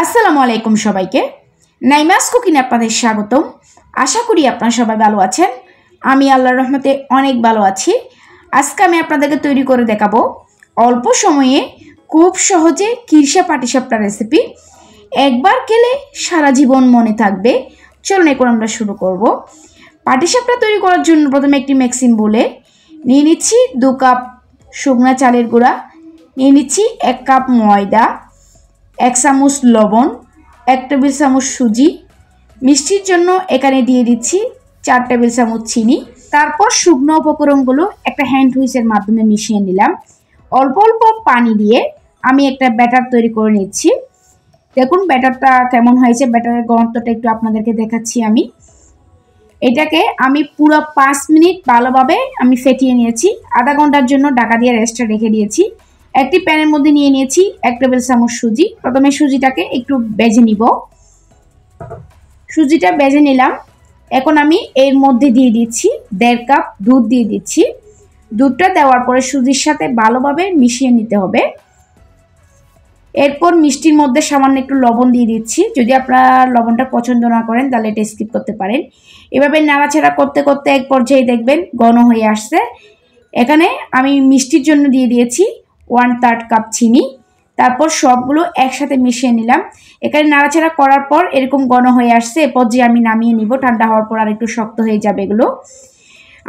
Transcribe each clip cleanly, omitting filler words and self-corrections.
আসসালামু আলাইকুম সবাইকে। নাইমাস কুকিংয়ে আপনাদের স্বাগতম। আশা করি আপনারা সবাই ভালো আছেন। আমি আল্লাহর রহমতে অনেক ভালো আছি। আজকে আমি আপনাদেরকে তৈরি করে দেখাবো অল্প সময়ে খুব সহজে কিরসা পাটিসাপটা রেসিপি। একবার খেলে সারা জীবন মনে থাকবে। চলুন এখন আমরা শুরু করব। পাটিসাপটা তৈরি করার জন্য প্রথমে একটি মিক্সিং বোলে নিয়ে নিচ্ছি 2 কাপ শুকনা চালের গুঁড়া, নিয়ে নিচ্ছি 1 কাপ ময়দা, 1 চামচ লবণ, 1 টেবিল চামচ সুজি, মিষ্টির জন্য এখানে দিয়ে দিচ্ছি 4 টেবিল চামচ চিনি। তারপর শুকনো উপকরণগুলো একটা হ্যান্ড হুইসের মাধ্যমে মিশিয়ে নিলাম। অল্প অল্প পানি দিয়ে আমি একটা ব্যাটার তৈরি করে নিচ্ছি। দেখুন ব্যাটারটা কেমন হয়েছে, ব্যাটারের ঘনত্বটা একটু আপনাদেরকে দেখাচ্ছি। এটাকে আমি পুরো 5 মিনিট ভালোভাবে আমি ফেটিয়ে নিয়েছি। আধা ঘন্টার জন্য ঢাকা দিয়ে রেস্টে রেখে দিয়েছি। একটি প্যানের মধ্যে নিয়ে নিয়েছি 1 টেবিল চামচ সুজি। প্রথমে সুজিটাকে একটু ভেজে নিব। সুজিটা ভেজে নিলাম। এখন আমি এর মধ্যে দিয়ে দিচ্ছি 1.5 কাপ দুধ দিয়ে দিচ্ছি। দুধটা দেওয়ার পরে সুজির সাথে ভালোভাবে মিশিয়ে নিতে হবে। এরপর মিষ্টির মধ্যে সামান্য একটু লবণ দিয়ে দিচ্ছি। যদি আপনারা লবণটা পছন্দ না করেন তাহলে এটা স্কিপ করতে পারেন। এভাবে নাড়াচাড়া করতে করতে এক পর্যায়ে দেখবেন ঘন হয়ে আসছে। এখানে আমি মিষ্টির জন্য দিয়ে দিয়েছি 1/3 কাপ চিনি। তারপর সবগুলো একসাথে মিশিয়ে নিলাম। এখানে নাড়াচাড়া করার পর এরকম ঘন হয়ে আসছে। এ পর্যায়ে আমি নামিয়ে নিব। ঠান্ডা হওয়ার পর আর একটু শক্ত হয়ে যাবে এগুলো।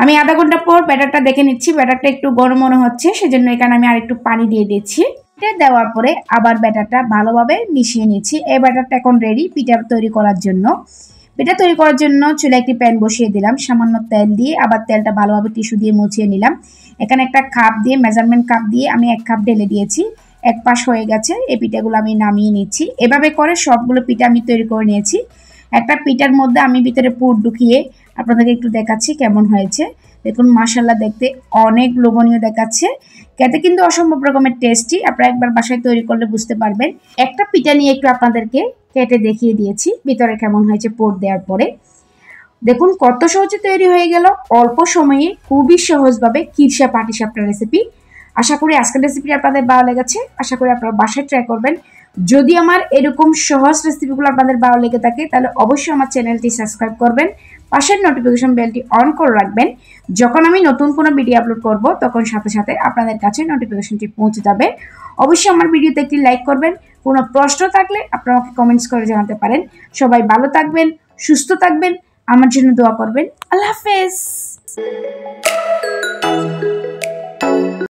আমি আধা ঘন্টা পর ব্যাটারটা দেখে নিচ্ছি। ব্যাটারটা একটু ঘন মনে হচ্ছে, সেজন্য এখানে আমি আর একটু পানি দিয়ে দিচ্ছি। এটা দেওয়ার পরে আবার ব্যাটারটা ভালোভাবে মিশিয়ে নিচ্ছি। এই ব্যাটারটা এখন রেডি পিঠা তৈরি করার জন্য। পিঠা তৈরি করার জন্য চুলায় একটি প্যান বসিয়ে দিলাম। সামান্য তেল দিয়ে আবার তেলটা ভালোভাবে টিস্যু দিয়ে মুছিয়ে নিলাম। এখানে একটা কাপ দিয়ে মেজারমেন্ট কাপ দিয়ে আমি 1 কাপ ঢেলে দিয়েছি। এক পাশ হয়ে গেছে। এই পিঠাগুলো আমি নামিয়ে নিচ্ছি। এভাবে করে সবগুলো পিঠা আমি তৈরি করে নিয়েছি। একটা পিঠার মধ্যে আমি ভিতরে পুর ঢুকিয়ে আপনাদেরকে একটু দেখাচ্ছি কেমন হয়েছে। দেখুন মাশাআল্লাহ, দেখতে অনেক লোভনীয় দেখাচ্ছে। খেতে কিন্তু অসম্ভব রকমের টেস্টি। আপনারা একবার বাসায় তৈরি করলে বুঝতে পারবেন। একটা পিঠা নিয়ে একটু আপনাদেরকে কেটে দেখিয়ে দিয়েছি ভিতরে কেমন হয়েছে পুর দেওয়ার পরে। দেখুন কত সহজে তৈরি হয়ে গেল অল্প সময়ে খুবই সহজভাবে কিরসা পাটিসাপটা রেসিপি। আশা করি আজকের রেসিপিটা আপনাদের ভালো লেগেছে। আশা করি আপনারা বাসায় ট্রাই করবেন। যদি আমার এরকম সহজ রেসিপিগুলো আপনাদের ভালো লেগে থাকে তাহলে অবশ্যই আমার চ্যানেলটি সাবস্ক্রাইব করবেন। পাশের নোটিফিকেশন বেলটি অন করে রাখবেন। যখন আমি নতুন কোনো ভিডিও আপলোড করব তখন সাথে সাথে আপনাদের কাছে নোটিফিকেশনটি পৌঁছে যাবে। অবশ্যই আমার ভিডিওতে একটি লাইক করবেন। কোনো প্রশ্ন থাকলে আপনারা আমাকে কমেন্টস করে জানাতে পারেন। সবাই ভালো থাকবেন, সুস্থ থাকবেন, আমার জন্য দোয়া করবেন। আল্লাহ হাফেজ।